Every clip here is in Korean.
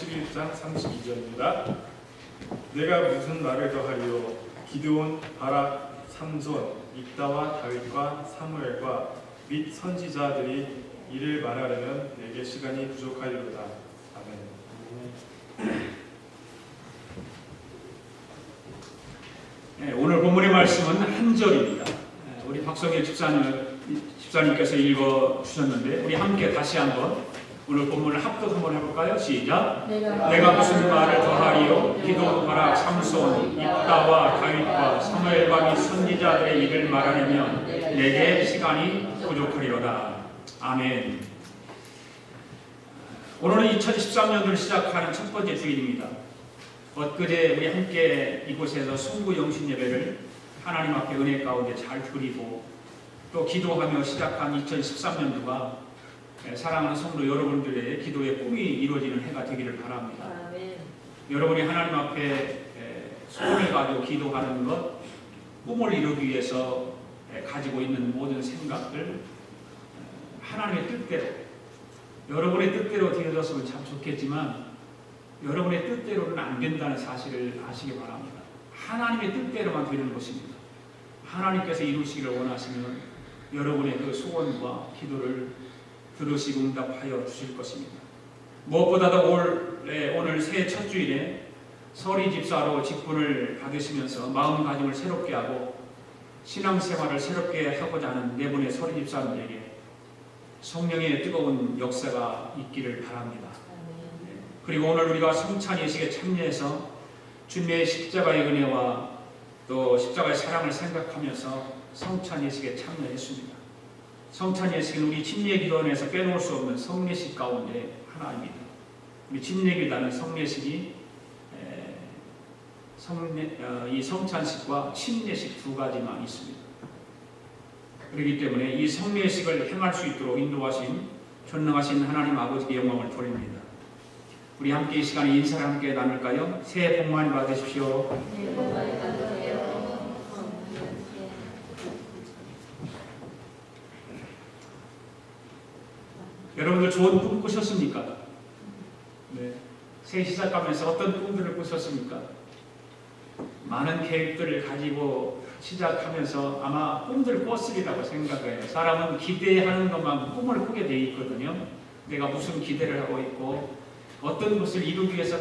11장 32절입니다. 내가 무슨 말을 더하리요? 기드온, 바락, 삼손, 입다와 다윗과 사무엘과 및 선지자들이 이를 말하려면 내게 시간이 부족하리로다. 아멘. 네, 오늘 본문의 말씀은 한 절입니다. 우리 박성일 집사님께서 읽어 주셨는데 우리 함께 다시 한번 오늘 본문을 합독 한번 해볼까요? 시작. 내가 무슨 말을 더하리요? 기드온, 바락, 삼손, 입다와 다윗과 사무엘과 및 선지자들의 일을 말하려면 내게 시간이 부족하리로다. 아멘. 오늘은 2013년도를 시작하는 첫 번째 주일입니다. 엊그제 우리 함께 이곳에서 송구 영신 예배를 하나님 앞에 은혜 가운데 잘 드리고 또 기도하며 시작한 2013년도가 사랑하는 성도 여러분들의 기도의 꿈이 이루어지는 해가 되기를 바랍니다. 아멘. 여러분이 하나님 앞에 소원을 가지고 기도하는 것, 꿈을 이루기 위해서 가지고 있는 모든 생각들 하나님의 뜻대로, 여러분의 뜻대로 되어졌으면 참 좋겠지만 여러분의 뜻대로는 안 된다는 사실을 아시기 바랍니다. 하나님의 뜻대로만 되는 것입니다. 하나님께서 이루시기를 원하시면 여러분의 그 소원과 기도를 들으시고 응답하여 주실 것입니다. 무엇보다도 오늘 새해 첫 주일에 서리 집사로 직분을 받으시면서 마음가짐을 새롭게 하고 신앙생활을 새롭게 하고자 하는 네 분의 서리 집사님에게 성령의 뜨거운 역사가 있기를 바랍니다. 그리고 오늘 우리가 성찬 예식에 참여해서 주님의 십자가의 은혜와 또 십자가의 사랑을 생각하면서 성찬 예식에 참여했습니다. 성찬 예식은 우리 침례기도원에서 빼놓을 수 없는 성례식 가운데 하나입니다. 우리 침례기도는 성례식이 이 성찬식과 침례식 두 가지만 있습니다. 그렇기 때문에 이 성례식을 행할 수 있도록 인도하신 전능하신 하나님 아버지께 영광을 돌립니다. 우리 함께 이 시간에 인사를 함께 나눌까요? 새해 복 많이 받으십시오. 새해 복 많이 받으세요. 여러분들 좋은 꿈 꾸셨습니까? 네. 새해 시작하면서 어떤 꿈들을 꾸셨습니까? 많은 계획들을 가지고 시작하면서 아마 꿈들을 꿨으리라고 생각해요. 사람은 기대하는 것만 꿈을 꾸게 돼 있거든요. 내가 무슨 기대를 하고 있고 어떤 것을 이루기 위해서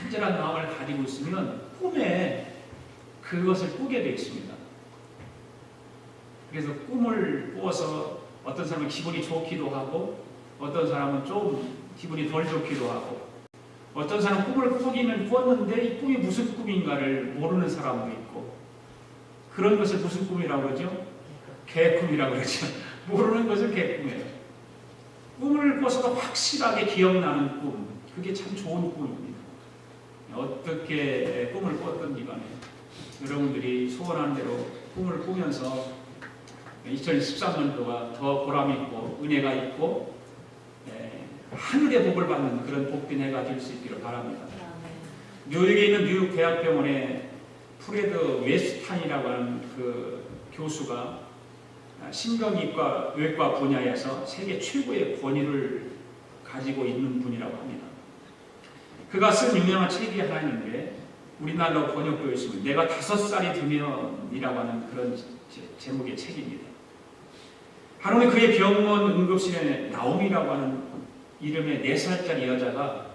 간절한 마음을 가지고 있으면 꿈에 그것을 꾸게 돼 있습니다. 그래서 꿈을 꾸어서 어떤 사람은 기분이 좋기도 하고 어떤 사람은 좀 기분이 덜 좋기도 하고 어떤 사람은 꿈을 꾸기는 꿨는데 이 꿈이 무슨 꿈인가를 모르는 사람도 있고 그런 것을 무슨 꿈이라고 그러죠? 개꿈이라고 그러죠. 모르는 것을 개꿈이에요. 꿈을 꿔서도 확실하게 기억나는 꿈, 그게 참 좋은 꿈입니다. 어떻게 꿈을 꿨든지 간에 여러분들이 소원하는 대로 꿈을 꾸면서 2013년도가 더 보람있고 은혜가 있고 하늘의 복을 받는 그런 복된 해가 될 수 있기를 바랍니다. 뉴욕에 있는 뉴욕 대학병원의 프레드 웨스탄이라고 하는 그 교수가 신경외과 분야에서 세계 최고의 권위를 가지고 있는 분이라고 합니다. 그가 쓴 유명한 책이 하나 있는데 우리나라로 번역되어 있으면 내가 5살이 되면이라고 하는 그런 제목의 책입니다. 하루는 그의 병원 응급실에 나옴이라고 하는 이름의 4살짜리 여자가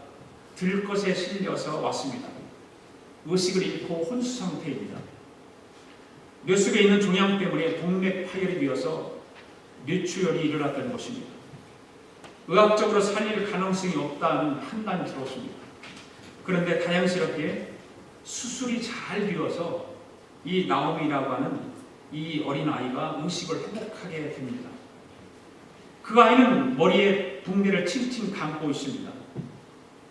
들것에 실려서 왔습니다. 의식을 잃고 혼수 상태입니다. 뇌 속에 있는 종양 때문에 동맥 파열이 되어서 뇌출혈이 일어났다는 것입니다. 의학적으로 살릴 가능성이 없다는 판단이 들었습니다. 그런데 다행스럽게 수술이 잘 되어서 이 나옴이라고 하는 이 어린아이가 의식을 회복하게 됩니다. 그 아이는 머리에 붕대를 칭칭 감고 있습니다.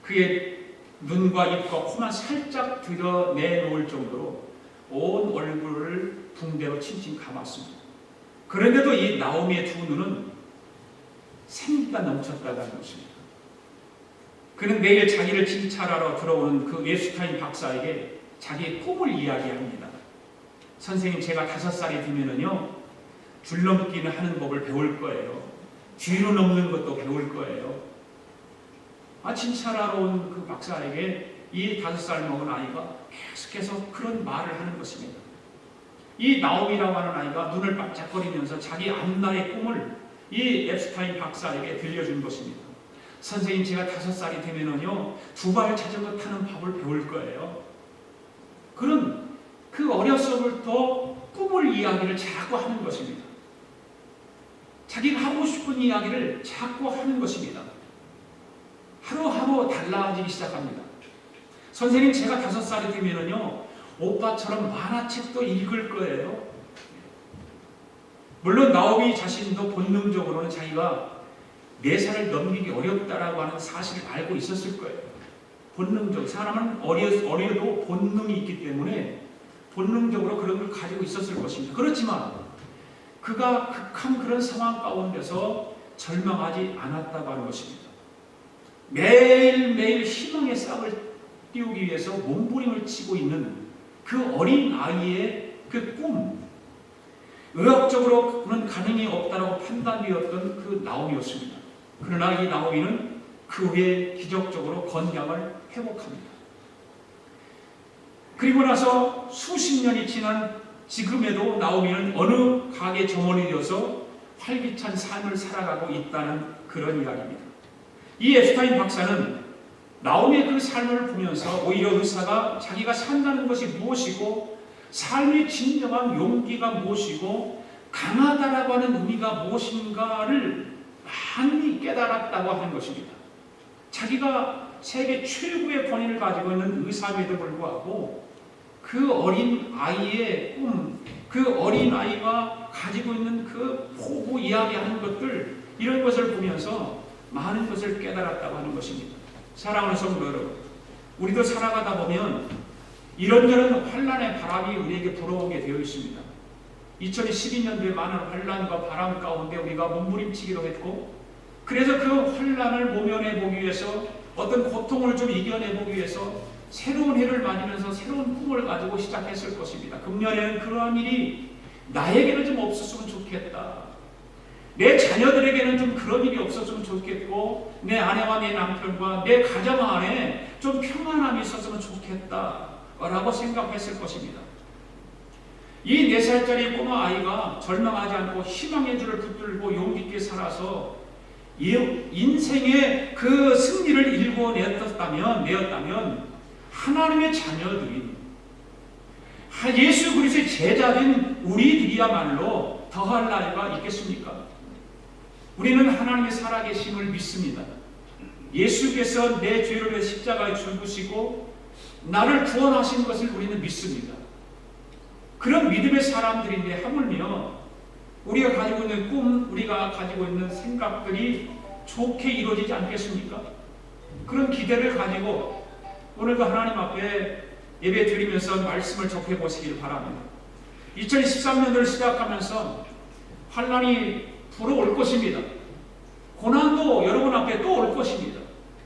그의 눈과 입과 코만 살짝 드러내놓을 정도로 온 얼굴을 붕대로 칭칭 감았습니다. 그런데도 이 나오미의 두 눈은 생기가 넘쳤다는 것입니다. 그는 매일 자기를 진찰하러 들어오는 그 웨스타인 박사에게 자기의 꿈을 이야기합니다. 선생님, 제가 5살이 되면은요 줄넘기는 하는 법을 배울 거예요. 뒤로 넘는 것도 배울 거예요. 진찰하러 온 그 박사에게 이 5살 먹은 아이가 계속해서 그런 말을 하는 것입니다. 이 나오미라고 하는 아이가 눈을 반짝거리면서 자기 앞날의 꿈을 이 앱스타인 박사에게 들려준 것입니다. 선생님, 제가 5살이 되면은요 2발 자전거 타는 법을 배울 거예요. 그런 그 어려서부터 꿈을 이야기를 자꾸 하는 것입니다. 자기가 하고 싶은 이야기를 자꾸 하는 것입니다. 하루하루 달라지기 시작합니다. 선생님, 제가 5살이 되면은요 오빠처럼 만화책도 읽을 거예요. 물론 나오미 자신도 본능적으로는 자기가 4살을 넘기기 어렵다라고 하는 사실을 알고 있었을 거예요. 본능적, 사람은 어려도 본능이 있기 때문에 본능적으로 그런 걸 가지고 있었을 것입니다. 그렇지만 그가 극한 그런 상황 가운데서 절망하지 않았다고 하는 것입니다. 매일매일 희망의 싹을 띄우기 위해서 몸부림을 치고 있는 그 어린 아이의 그 꿈, 의학적으로 그는 가능이 없다라고 판단되었던 그 나오미였습니다. 그러나 이 나오미는 그 후에 기적적으로 건강을 회복합니다. 그리고 나서 수십 년이 지난 지금에도 나오미는 어느 가게 점원이 되어서 활기찬 삶을 살아가고 있다는 그런 이야기입니다. 이 앱스타인 박사는 나오미의 그 삶을 보면서 오히려 의사가 자기가 산다는 것이 무엇이고 삶의 진정한 용기가 무엇이고 강하다라고 하는 의미가 무엇인가를 많이 깨달았다고 하는 것입니다. 자기가 세계 최고의 권위를 가지고 있는 의사임에도 불구하고 그 어린 아이의 꿈, 그 어린 아이가 가지고 있는 그 포부 이야기하는 것들, 이런 것을 보면서 많은 것을 깨달았다고 하는 것입니다. 사랑하는 성도 여러분, 우리도 살아가다 보면 이런저런 환란의 바람이 우리에게 불어오게 되어 있습니다. 2012년도에 많은 환란과 바람 가운데 우리가 몸부림치기도 했고, 그래서 그 환란을 모면해 보기 위해서, 어떤 고통을 좀 이겨내 보기 위해서 새로운 해를 맞으면서 새로운 꿈을 가지고 시작했을 것입니다. 금년에는 그러한 일이 나에게는 좀 없었으면 좋겠다. 내 자녀들에게는 좀 그런 일이 없었으면 좋겠고, 내 아내와 내 남편과 내 가정 안에 좀 평안함이 있었으면 좋겠다 라고 생각했을 것입니다. 이 4살짜리 꼬마 아이가 절망하지 않고 희망의 줄을 붙들고 용기 있게 살아서 인생의 그 승리를 내었다면 하나님의 자녀들인 예수 그리스도의 제자된 우리들이야말로 더할 나위가 있겠습니까? 우리는 하나님의 살아계심을 믿습니다. 예수께서 내 죄를 위해 십자가에 죽으시고 나를 구원하신 것을 우리는 믿습니다. 그런 믿음의 사람들인데 하물며 우리가 가지고 있는 꿈, 우리가 가지고 있는 생각들이 좋게 이루어지지 않겠습니까? 그런 기대를 가지고 오늘도 하나님 앞에 예배 드리면서 말씀을 접해 보시길 바랍니다. 2013년도를 시작하면서 환란이 불어올 것입니다. 고난도 여러분 앞에 또 올 것입니다.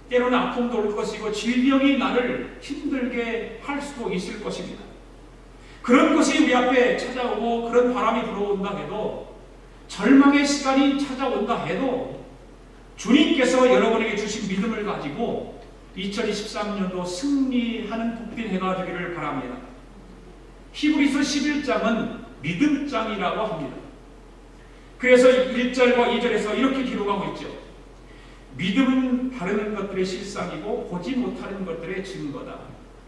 때로는 아픔도 올 것이고 질병이 나를 힘들게 할 수도 있을 것입니다. 그런 것이 우리 앞에 찾아오고 그런 바람이 불어온다 해도, 절망의 시간이 찾아온다 해도 주님께서 여러분에게 주신 믿음을 가지고 2023년도 승리하는 복된 해가 되기를 바랍니다. 히브리서 11장은 믿음장이라고 합니다. 그래서 1절과 2절에서 이렇게 기록하고 있죠. 믿음은 바르는 것들의 실상이고 보지 못하는 것들의 증거다.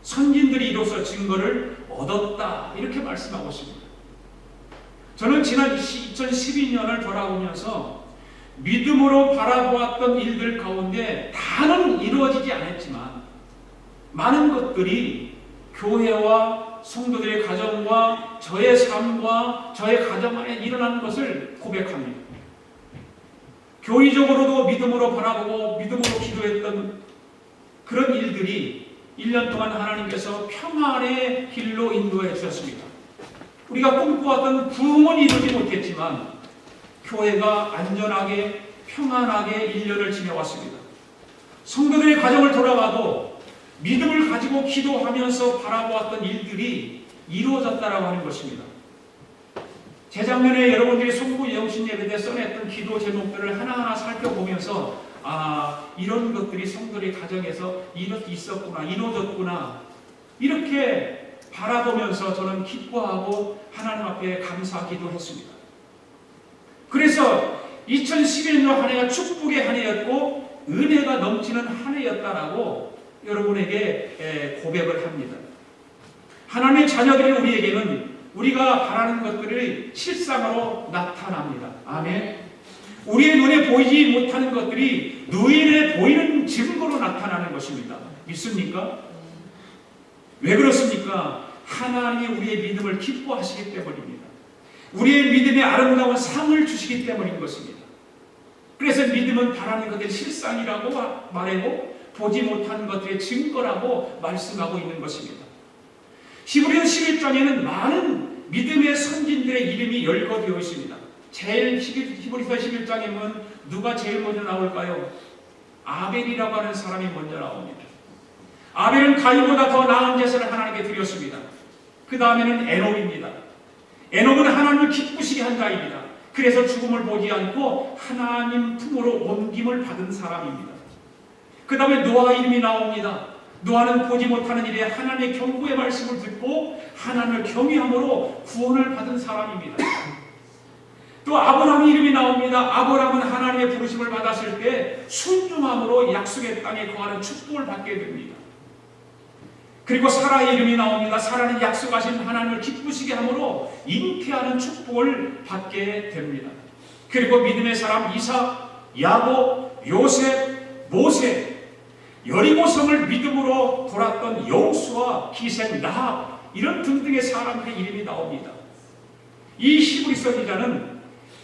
선진들이 이로써 증거를 얻었다. 이렇게 말씀하고 있습니다. 저는 지난 2012년을 돌아오면서 믿음으로 바라보았던 일들 가운데 다는 이루어지지 않았지만 많은 것들이 교회와 성도들의 가정과 저의 삶과 저의 가정 안에 일어나는 것을 고백합니다. 교의적으로도 믿음으로 바라보고 믿음으로 기도했던 그런 일들이 1년 동안 하나님께서 평안의 길로 인도해 주셨습니다. 우리가 꿈꿔왔던 부흥은 이루지 못했지만 교회가 안전하게 평안하게 1년을 지내왔습니다. 성도들의 가정을 돌아가도 믿음을 가지고 기도하면서 바라보았던 일들이 이루어졌다라고 하는 것입니다. 재작년에 여러분들이 송구 영신 예배 때 써냈던 기도 제목들을 하나하나 살펴보면서 이런 것들이 성도의 가정에서 이렇게 있었구나, 이루어졌구나, 이렇게 바라보면서 저는 기뻐하고 하나님 앞에 감사하기도 했습니다. 그래서 2011년 한 해가 축복의 한 해였고 은혜가 넘치는 한 해였다라고 여러분에게 고백을 합니다. 하나님의 자녀들인 우리에게는 우리가 바라는 것들이 실상으로 나타납니다. 아멘. 우리의 눈에 보이지 못하는 것들이 눈에 보이는 증거로 나타나는 것입니다. 믿습니까? 왜 그렇습니까? 하나님이 우리의 믿음을 기뻐하시기 때문입니다. 우리의 믿음에 아름다운 상을 주시기 때문인 것입니다. 그래서 믿음은 바라는 것들이 실상이라고 말하고 보지 못하는 것들의 증거라고 말씀하고 있는 것입니다. 히브리서 11장에는 많은 믿음의 선진들의 이름이 열거되어 있습니다. 제일 히브리서 11장에 보면 누가 제일 먼저 나올까요? 아벨이라고 하는 사람이 먼저 나옵니다. 아벨은 가인보다 더 나은 제사를 하나님께 드렸습니다. 그 다음에는 에녹입니다. 에녹은 하나님을 기쁘시게 한 자입니다. 그래서 죽음을 보지 않고 하나님 품으로 옮김을 받은 사람입니다. 그 다음에 노아 이름이 나옵니다. 노아는 보지 못하는 일에 하나님의 경고의 말씀을 듣고 하나님을 경외함으로 구원을 받은 사람입니다. 또 아브라함 이름이 나옵니다. 아브라함은 하나님의 부르심을 받았을 때 순종함으로 약속의 땅에 거하는 축복을 받게 됩니다. 그리고 사라의 이름이 나옵니다. 사라는 약속하신 하나님을 기쁘시게 함으로 잉태하는 축복을 받게 됩니다. 그리고 믿음의 사람 이삭, 야곱, 요셉, 모세, 여리고성을 믿음으로 돌았던 여호수아, 기생, 라합 이런 등등의 사람들의 이름이 나옵니다. 이 히브리서 기자는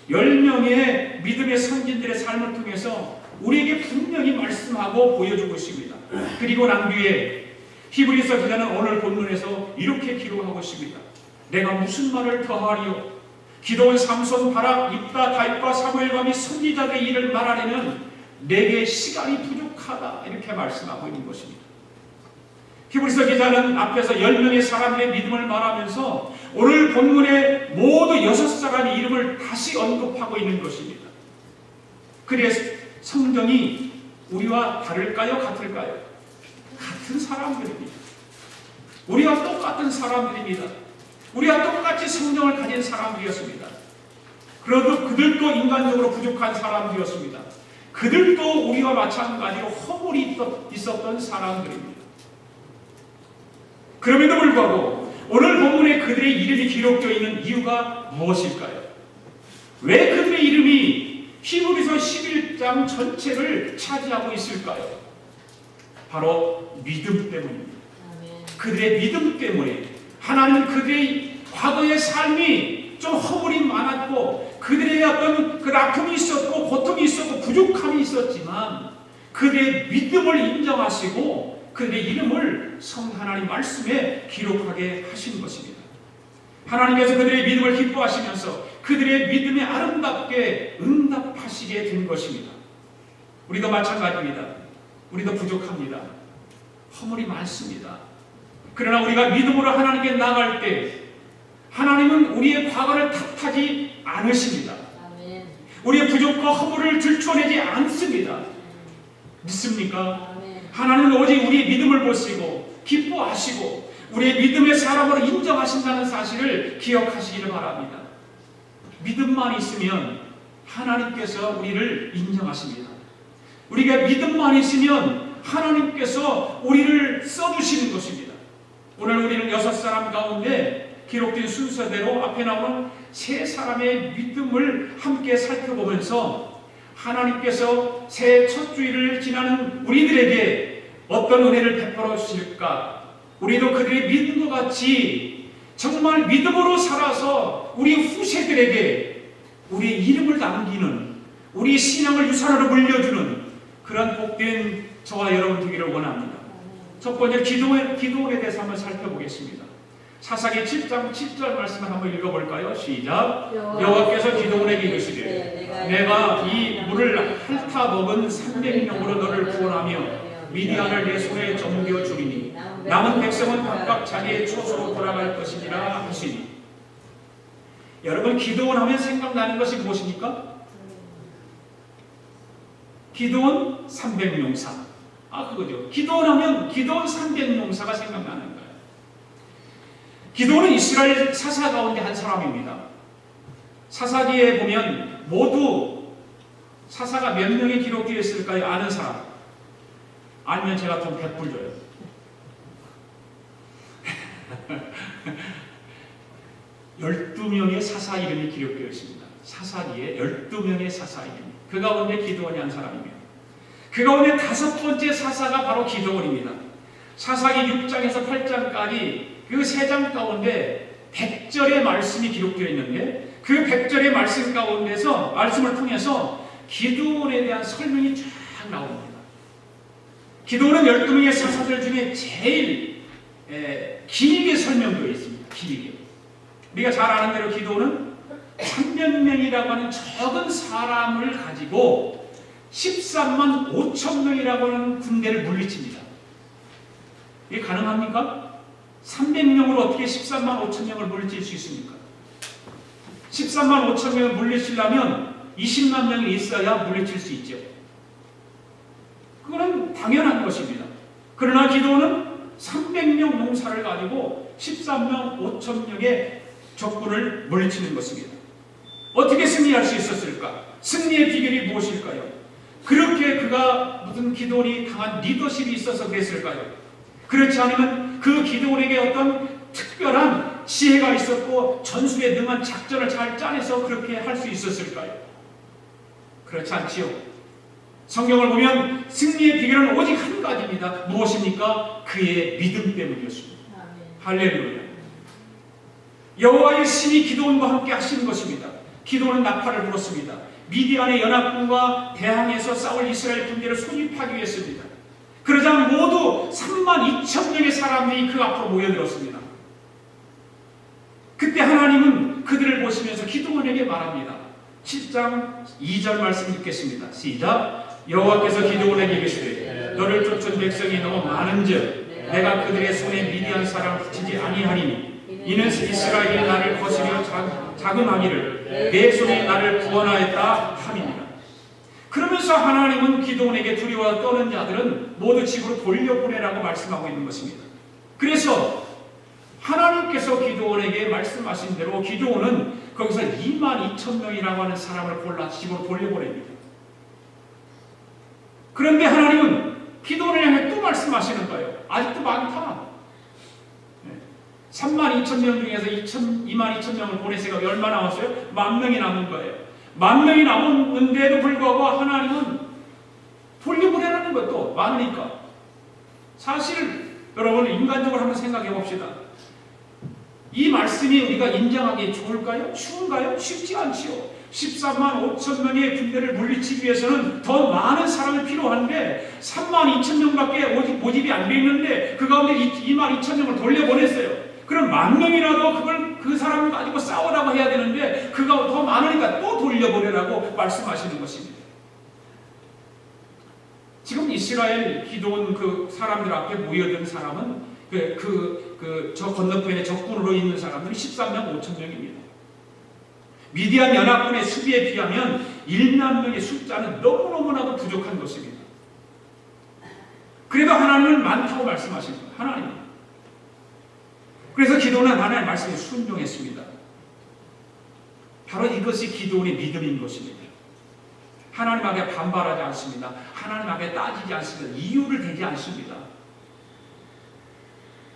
10명의 믿음의 선진들의 삶을 통해서 우리에게 분명히 말씀하고 보여주고 있습니다. 그리고 난 뒤에 히브리서 기자는 오늘 본문에서 이렇게 기록하고 있습니다. 내가 무슨 말을 더하리요? 기도원, 삼손, 바락, 입다, 다윗과 사무엘과 및 선지자들의 일을 말하려면 내게 시간이 부족하다 이렇게 말씀하고 있는 것입니다. 히브리서 기자는 앞에서 10명의 사람들의 믿음을 말하면서 오늘 본문의 모두 6사람의 이름을 다시 언급하고 있는 것입니다. 그래서 성경이 우리와 다를까요? 같을까요? 같은 사람들입니다. 우리와 똑같은 사람들입니다. 우리와 똑같이 성령을 가진 사람들이었습니다. 그래도 그들도 인간적으로 부족한 사람들이었습니다. 그들도 우리와 마찬가지로 허물이 있었던 사람들입니다. 그럼에도 불구하고 오늘 본문에 그들의 이름이 기록되어 있는 이유가 무엇일까요? 왜 그들의 이름이 히브리서 11장 전체를 차지하고 있을까요? 바로 믿음 때문입니다. 그들의 믿음 때문에 하나님은 그들의 과거의 삶이 좀 허물이 많았고 그들의 어떤 그 아픔이 있었고 고통이 있었고 부족함이 있었지만 그들의 믿음을 인정하시고 그들의 이름을 성 하나님 말씀에 기록하게 하신 것입니다. 하나님께서 그들의 믿음을 기뻐하시면서 그들의 믿음에 아름답게 응답하시게 된 것입니다. 우리도 마찬가지입니다. 우리도 부족합니다. 허물이 많습니다. 그러나 우리가 믿음으로 하나님께 나아갈 때 하나님은 우리의 과거를 탓하지 않으십니다. 아멘. 우리의 부족과 허물을 들춰내지 않습니다. 믿습니까? 아멘. 하나님은 오직 우리의 믿음을 보시고 기뻐하시고 우리의 믿음의 사람으로 인정하신다는 사실을 기억하시기를 바랍니다. 믿음만 있으면 하나님께서 우리를 인정하십니다. 우리가 믿음만 있으면 하나님께서 우리를 써주시는 것입니다. 오늘 우리는 6사람 가운데 기록된 순서대로 앞에 나오는 3사람의 믿음을 함께 살펴보면서 하나님께서 새해 첫 주일을 지나는 우리들에게 어떤 은혜를 베풀어 주실까? 우리도 그들의 믿음과 같이 정말 믿음으로 살아서 우리 후세들에게 우리의 이름을 남기는 우리 신앙을 유산으로 물려주는 그런 복된 저와 여러분 되기를 원합니다. 첫 번째 기도원에 대해서 한번 살펴보겠습니다. 사사기 7장 7절 말씀을 한번 읽어볼까요? 시작. 여호와께서 기도원에게 이르시되 내가 이 물을 핥아 먹은 300명으로 너를 구원하며 미디안을 내 손에 넘겨 주리니 남은 백성은 각각 자기의 처소로 돌아갈 것이니라 하시니. 여러분 기도원 하면 생각나는 것이 무엇입니까? 기드온 300용사. 그거죠. 기드온 하면 기드온 300용사가 생각나는 거예요. 기드온은 이스라엘 사사 가운데 한 사람입니다. 사사기에 보면 모두 사사가 몇 명이 기록되어 있을까요? 아는 사람. 알면 제가 돈 100불 줘요. 열두 명의 사사 이름이 기록되어 있습니다. 사사기에 12명의 사사 이름. 그 가운데 기드온이 한 사람입니다. 그 가운데 5번째 사사가 바로 기드온입니다. 사사기 6장에서 8장까지 그 3장 가운데 100절의 말씀이 기록되어 있는데 그 100절의 말씀 가운데서 말씀을 통해서 기드온에 대한 설명이 쫙 나옵니다. 기드온은 12명의 사사들 중에 제일 길게 설명되어 있습니다. 길게. 우리가 잘 아는 대로 기드온은 300명이라고 하는 적은 사람을 가지고 13만 5천 명이라고 하는 군대를 물리칩니다. 이게 가능합니까? 300명으로 어떻게 13만 5천 명을 물리칠 수 있습니까? 13만 5천 명을 물리치려면 20만 명이 있어야 물리칠 수 있죠. 그거는 당연한 것입니다. 그러나 기드온은 300명 용사를 가지고 13만 5천 명의 적군을 물리치는 것입니다. 어떻게 승리할 수 있었을까? 승리의 비결이 무엇일까요? 그렇게 그가 무슨 기드온이 강한 리더십이 있어서 그랬을까요? 그렇지 않으면 그 기드온에게 어떤 특별한 지혜가 있었고 전술에 능한 작전을 잘 짜내서 그렇게 할 수 있었을까요? 그렇지 않지요. 성경을 보면 승리의 비결은 오직 한 가지입니다. 무엇입니까? 그의 믿음 때문이었습니다. 할렐루야. 여호와의 신이 기드온과 함께 하시는 것입니다. 기드온은 나팔을 불었습니다. 미디안의 연합군과 대항해서 싸울 이스라엘 군대를 소집하기 위해서입니다. 그러자 모두 3만 2천 명의 사람들이 그 앞으로 모여들었습니다. 그때 하나님은 그들을 보시면서 기드온에게 말합니다. 7장 2절 말씀 읽겠습니다. 시작. 여호와께서 기드온에게 이르시되 너를 쫓은 백성이 너무 많은즉 내가 그들의 손에 미디안 사람을 붙이지 아니하리니 이는 이스라엘이 나를 거스려 자금하기를 내 손에 나를 구원하였다 함이니라. 그러면서 하나님은 기드온에게 두려워 떠는 자들은 모두 집으로 돌려보내라고 말씀하고 있는 것입니다. 그래서 하나님께서 기드온에게 말씀하신 대로 기드온은 거기서 2만 2천 명이라고 하는 사람을 골라 집으로 돌려보냅니다. 그런데 하나님은 기드온을 향해 또 말씀하시는 거예요. 아직도 많다. 3만 2천 명 중에서 2만 2천 명을 보내세가 얼마 남았어요? 10,000명이 남은 거예요. 10,000명이 남았는데도 불구하고 하나님은 돌려보내라는 것도 많으니까. 사실 여러분 인간적으로 한번 생각해 봅시다. 이 말씀이 우리가 인정하기 좋을까요? 쉬운가요? 쉽지 않지요. 14만 5천 명의 군대를 물리치기 위해서는 더 많은 사람이 필요한데 3만 2천 명밖에 모집이 안 돼 있는데 그 가운데 2만 2천 명을 돌려보냈어요. 그럼 10,000명이라도 그 사람을 가지고 싸우라고 해야 되는데 그가 더 많으니까 또 돌려보내라고 말씀하시는 것입니다. 지금 이스라엘 기드온 그 사람들 앞에 모여든 사람은 저 건너편에 적군으로 있는 사람들이 13만 5천 명입니다. 미디안 연합군의 수비에 비하면 1만 명의 숫자는 너무너무나도 부족한 것입니다. 그래도 하나님은 많다고 말씀하십니다. 하나님. 그래서 기드온은 하나님의 말씀에 순종했습니다. 바로 이것이 기드온의 믿음인 것입니다. 하나님 앞에 반발하지 않습니다. 하나님 앞에 따지지 않습니다. 이유를 대지 않습니다.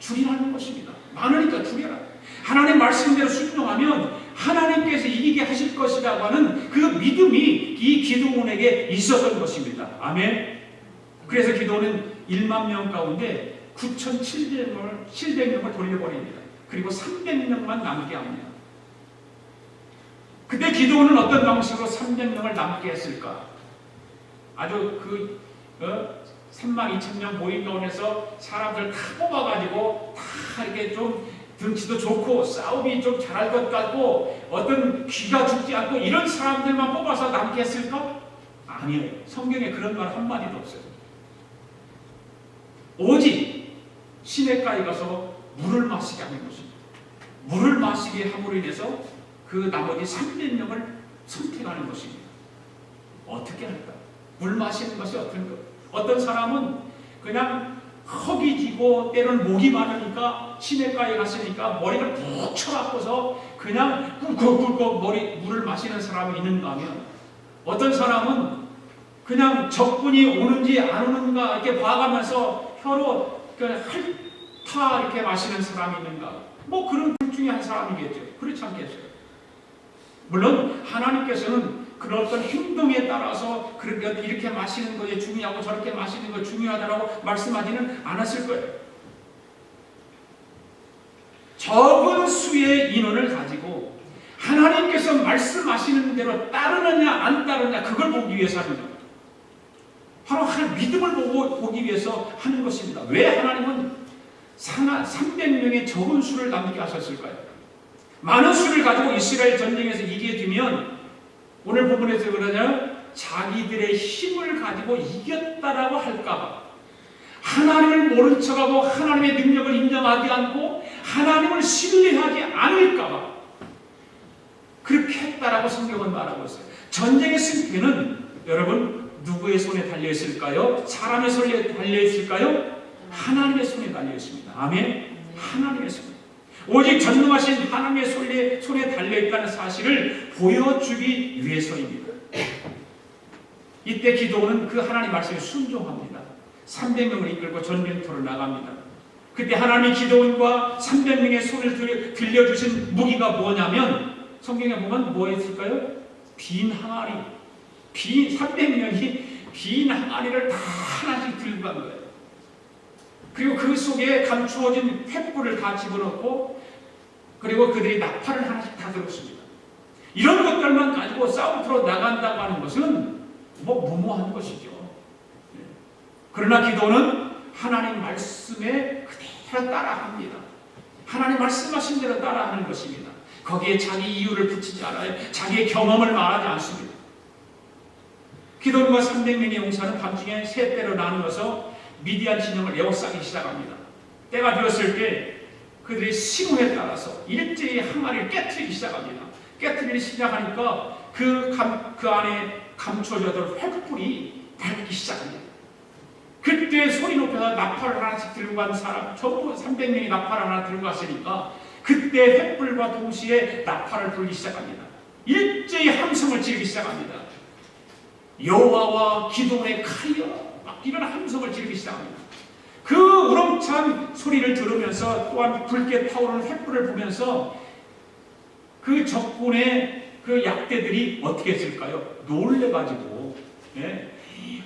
죽이라는 것입니다. 많으니까 죽여라. 하나님 말씀대로 순종하면 하나님께서 이기게 하실 것이라고 하는 그 믿음이 이 기드온에게 있었던 것입니다. 아멘. 그래서 기드온은 1만 명 가운데 9,700명을 돌려보냅니다. 그리고 300명만 남게 합니다. 그때 기드온은 어떤 방식으로 300명을 남게 했을까? 아주 3만 2천 명 모인 가운데서 사람들 다 뽑아가지고 다 이렇게 좀 등치도 좋고 싸움이 좀 잘할 것 같고 어떤 귀가 죽지 않고 이런 사람들만 뽑아서 남게 했을까? 아니에요. 성경에 그런 말 한마디도 없어요. 오직 시냇가에 가서 물을 마시게 하는 것입니다. 물을 마시게 함으로 인해서 그 나머지 300명을 선택하는 것입니다. 어떻게 할까? 물 마시는 것이 어떤 것. 어떤 사람은 그냥 허기 지고 때로는 목이 마르니까 시내가에 갔으니까 머리를 푹 쳐갖고서 그냥 꿀꺽꿀꺽 물을 마시는 사람이 있는가 하면, 어떤 사람은 그냥 적군이 오는지 안 오는가 이렇게 봐가면서 혀로 핥아 이렇게 마시는 사람이 있는가. 뭐 그런 둘 중에 한 사람이겠죠. 그렇지 않겠어요? 물론 하나님께서는 그런 어떤 행동에 따라서 이렇게 마시는 것이 중요하고 저렇게 마시는 것이 중요하다고 말씀하지는 않았을 거예요. 적은 수의 인원을 가지고 하나님께서 말씀하시는 대로 따르느냐 안 따르느냐 그걸 보기 위해서 하는 겁니다. 바로 믿음을 보기 위해서 하는 것입니다. 왜 하나님은 300명의 적은 수를 남기게 하셨을까요? 많은 수를 가지고 이스라엘 전쟁에서 이기게 되면 오늘 본문에서 그러냐, 자기들의 힘을 가지고 이겼다라고 할까봐, 하나님을 모른 척하고 하나님의 능력을 인정하지 않고 하나님을 신뢰하지 않을까봐 그렇게 했다라고 성경은 말하고 있어요. 전쟁의 승패는 여러분 누구의 손에 달려있을까요? 사람의 손에 달려있을까요? 하나님의 손에 달려있습니다. 아멘. 하나님의 손에. 오직 전능하신 하나님의 손에 달려있다는 사실을 보여주기 위해서입니다. 이때 기도는 그 하나님 말씀에 순종합니다. 300명을 이끌고 전쟁터로 나갑니다. 그때 하나님이 기도원과 300명의 손을 들려주신 무기가 뭐냐면, 성경에 보면 뭐 있을까요? 빈 항아리. 300명이 빈 항아리를 다 하나씩 들고 간 거예요. 그리고 그 속에 감추어진 횃불을 다 집어넣고, 그리고 그들이 나팔을 하나씩 다 들었습니다. 이런 것들만 가지고 싸움터로 나간다고 하는 것은 뭐 무모한 것이죠. 그러나 기도는 하나님 말씀에 그대로 따라합니다. 하나님 말씀하신 대로 따라하는 것입니다. 거기에 자기 이유를 붙이지 않아요. 자기의 경험을 말하지 않습니다. 기도원과 300명의 용사는 밤중에 세 때로 나누어서 미디안 진영을 에워싸기 시작합니다. 때가 되었을 때 그들이 신호에 따라서 일제히 항아리를 깨트리기 시작합니다. 깨트리기 시작하니까 그 안에 감춰져던 횃불이 밝기 시작합니다. 그때 소리 높여서 나팔을 하나씩 들고 간 사람, 전부 300명이 나팔을 하나 들고 갔으니까 그때 횃불과 동시에 나팔을 불기 시작합니다. 일제히 함성을 지르기 시작합니다. 여호와와 기도원의 칼이여, 막 이런 함성을 지르기 시작합니다. 그 우렁찬 소리를 들으면서 또한 붉게 타오르는 횃불을 보면서 그 적군의 그 약대들이 어떻게 했을까요? 놀래가지고,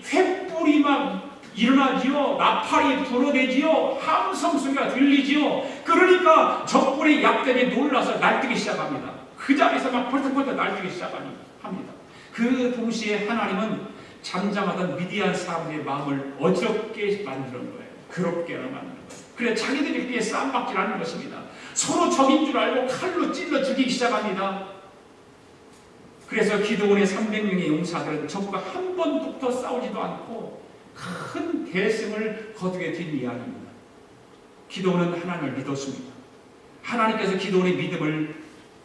횃불이 막 일어나지요, 나팔이 불어대지요, 함성 소리가 들리지요. 그러니까 적군의 약대들이 놀라서 날뛰기 시작합니다. 그 자리에서 막 벌떡벌떡 날뛰기 시작합니다. 그 동시에 하나님은 잠잠하던 미디안 사람들의 마음을 어지럽게 만드는 거예요. 괴롭게 만드는 거예요. 그래 자기들끼리 싸움박질하는 것입니다. 서로 적인 줄 알고 칼로 찔러 죽이기 시작합니다. 그래서 기도원의 300명의 용사들은 적과 한 번도 붙어 싸우지도 않고 큰 대승을 거두게 된 이야기입니다. 기도원은 하나님을 믿었습니다. 하나님께서 기도원의 믿음을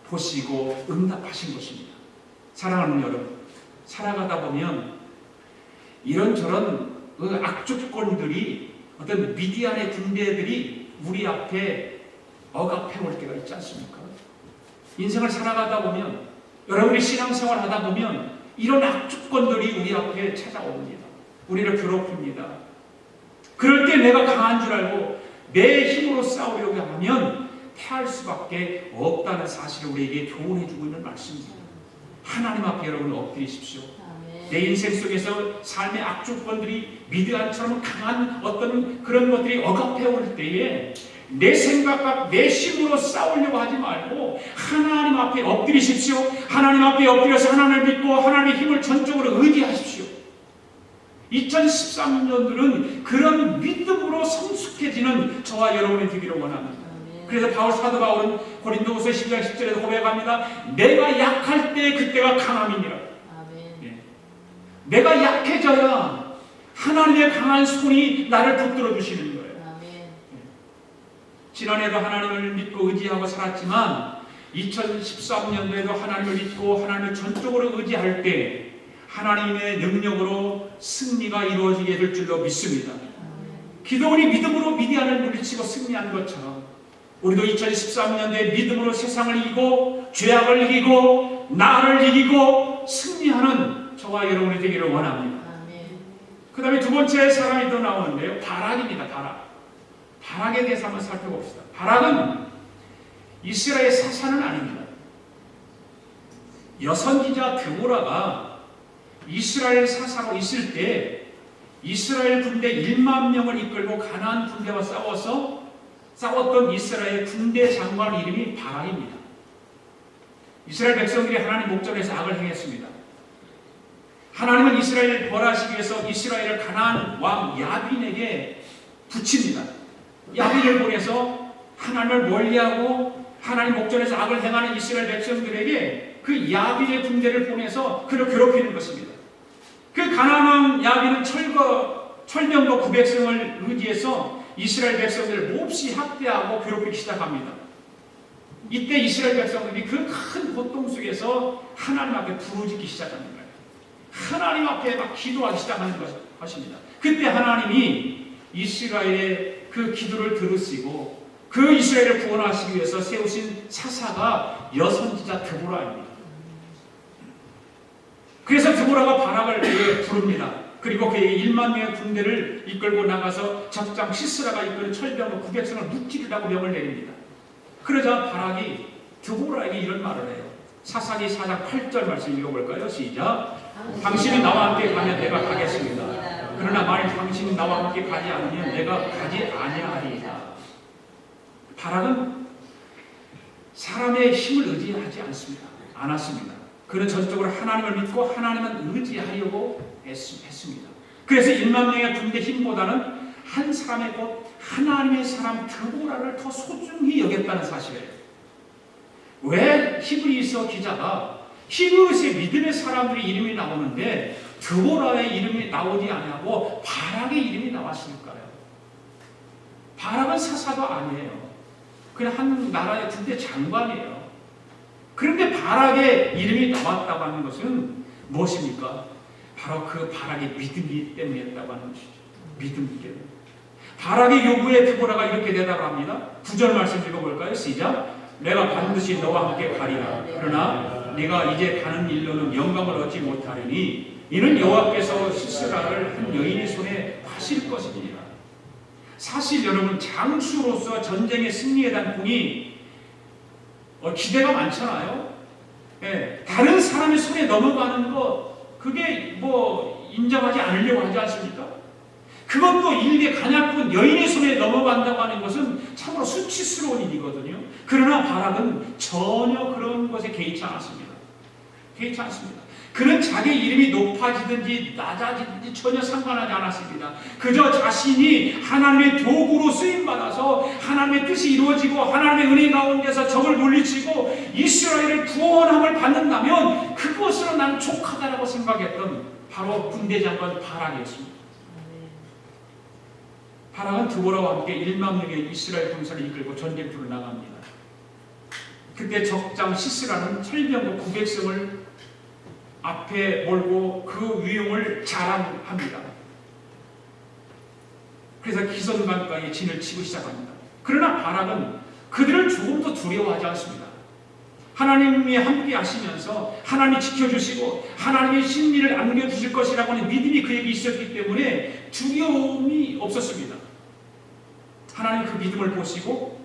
보시고 응답하신 것입니다. 사랑하는 여러분, 살아가다 보면 이런저런 악조건들이, 어떤 미디안의 군대들이 우리 앞에 억압해 올 때가 있지 않습니까? 인생을 살아가다 보면, 여러분이 신앙생활 하다 보면 이런 악조건들이 우리 앞에 찾아옵니다. 우리를 괴롭힙니다. 그럴 때 내가 강한 줄 알고 내 힘으로 싸우려고 하면 패할 수밖에 없다는 사실을 우리에게 교훈해 주고 있는 말씀입니다. 하나님 앞에 여러분 엎드리십시오. 내 인생 속에서 삶의 악조건들이 미디안처럼 강한 어떤 그런 것들이 억압해 올 때에 내 생각과 내 힘으로 싸우려고 하지 말고 하나님 앞에 엎드리십시오. 하나님 앞에 엎드려서 하나님을 믿고 하나님의 힘을 전적으로 의지하십시오. 2013년들은 그런 믿음으로 성숙해지는 저와 여러분이 되기를 원합니다. 그래서 사도 바울은 고린도후서 12장 10절에서 고백합니다. 내가 약할 때 그때가 강함이니라. 내가 약해져야 하나님의 강한 손이 나를 붙들어 주시는 거예요. 지난해도 하나님을 믿고 의지하고 살았지만 2013년도에도 하나님을 믿고 하나님을 전적으로 의지할 때 하나님의 능력으로 승리가 이루어지게 될 줄로 믿습니다. 기도원이 믿음으로 미디안을 물리치고 승리한 것처럼 우리도 2013년도에 믿음으로 세상을 이기고 죄악을 이기고 나를 이기고 승리하는 저와 여러분이 되기를 원합니다. 그 다음에 두 번째 사람이 더 나오는데요. 바락입니다. 바락에 대해서 한번 살펴봅시다. 바락은 이스라엘 사사는 아닙니다. 여선지자 드보라가 이스라엘 사사로 있을 때 이스라엘 군대 1만 명을 이끌고 가나안 군대와 싸웠던 이스라엘 군대 장관 이름이 바락입니다. 이스라엘 백성들이 하나님 목전에서 악을 행했습니다. 하나님은 이스라엘을 벌하시기 위해서 이스라엘을 가나안 왕 야빈에게 붙입니다. 야빈을 보내서 하나님을 멀리하고 하나님 목전에서 악을 행하는 이스라엘 백성들에게 그 야빈의 군대를 보내서 그를 괴롭히는 것입니다. 그 가나안 왕 야빈은 철병거 900성을 의지해서 이스라엘 백성들을 몹시 학대하고 괴롭히기 시작합니다. 이때 이스라엘 백성들이 그 큰 고통 속에서 하나님 앞에 부르짖기 시작하는 거예요. 하나님 앞에 막 기도하기 시작하는 것입니다. 그때 하나님이 이스라엘의 그 기도를 들으시고 그 이스라엘을 구원하시기 위해서 세우신 사사가 여선지자 드보라입니다. 그래서 드보라가 바락을 부릅니다. 그리고 그에게 1만 명의 군대를 이끌고 나가서 적장 시스라가 이끄는 철병거 900성을 무찌르라고 명을 내립니다. 그러자 바락이 드보라에게 이런 말을 해요. 사사기 4장 8절 말씀 읽어볼까요? 시작. 당신이 나와 함께 가면 내가 가겠습니다. 그러나 만일 당신이 나와 함께 가지 않으면 내가 가지 아니하리이다. 바락은 사람의 힘을 의지하지 않았습니다. 그는 전적으로 하나님을 믿고 하나님은 의지하려고 했습니다. 그래서 1만 명의 군대 힘보다는 한 사람의 곧 하나님의 사람 드보라를 더 소중히 여겼다는 사실이에요. 왜 히브리서 기자가 히브리서의 믿음의 사람들의 이름이 나오는데 드보라의 이름이 나오지 않냐고 바락의 이름이 나왔을까요? 바락은 사사도 아니에요. 그냥 한 나라의 군대 장관이에요. 그런데 바락의 이름이 나왔다고 하는 것은 무엇입니까? 바로 그 바락의 믿음이 때문이었다고 하는 것이죠. 믿음이 때문에. 바락의 요구에 드보라가 이렇게 대답을 합니다. 9절 말씀 읽어볼까요? 시작. 내가 반드시 너와 함께 가리라. 그러나 네가 이제 가는 일로는 영광을 얻지 못하리니 이는 여호와께서 시스라를 한 여인의 손에 파실 것이니라. 사실 여러분 장수로서 전쟁의 승리에 대한 공이 기대가 많잖아요. 예, 다른 사람의 손에 넘어가는 것 그게 인정하지 않으려고 하지 않습니까? 그것도 일개 간약분 여인의 손에 넘어간다고 하는 것은 참으로 수치스러운 일이거든요. 그러나 바락은 전혀 그런 것에 개의치 않았습니다. 그는 자기 이름이 높아지든지 낮아지든지 전혀 상관하지 않았습니다. 그저 자신이 하나님의 도구로 쓰임받아서 하나님의 뜻이 이루어지고 하나님의 은혜 가운데서 적을 물리치고 이스라엘을 구원함을 받는다면 그것으로 난 족하다라고 생각했던 바로 군대 장관 바락이었습니다. 바락은 드보라와 함께 1만 명의 이스라엘 군사를 이끌고 전쟁터로 나갑니다. 그때 적장 시스라는 철병거 900성을 앞에 몰고 그 위용을 자랑합니다. 그래서 기선강가에 진을 치고 시작합니다. 그러나 바락은 그들을 조금도 두려워하지 않습니다. 하나님이 함께 하시면서 하나님이 지켜주시고 하나님의 심리를 안겨주실 것이라고 하는 믿음이 그에게 있었기 때문에 두려움이 없었습니다. 하나님 그 믿음을 보시고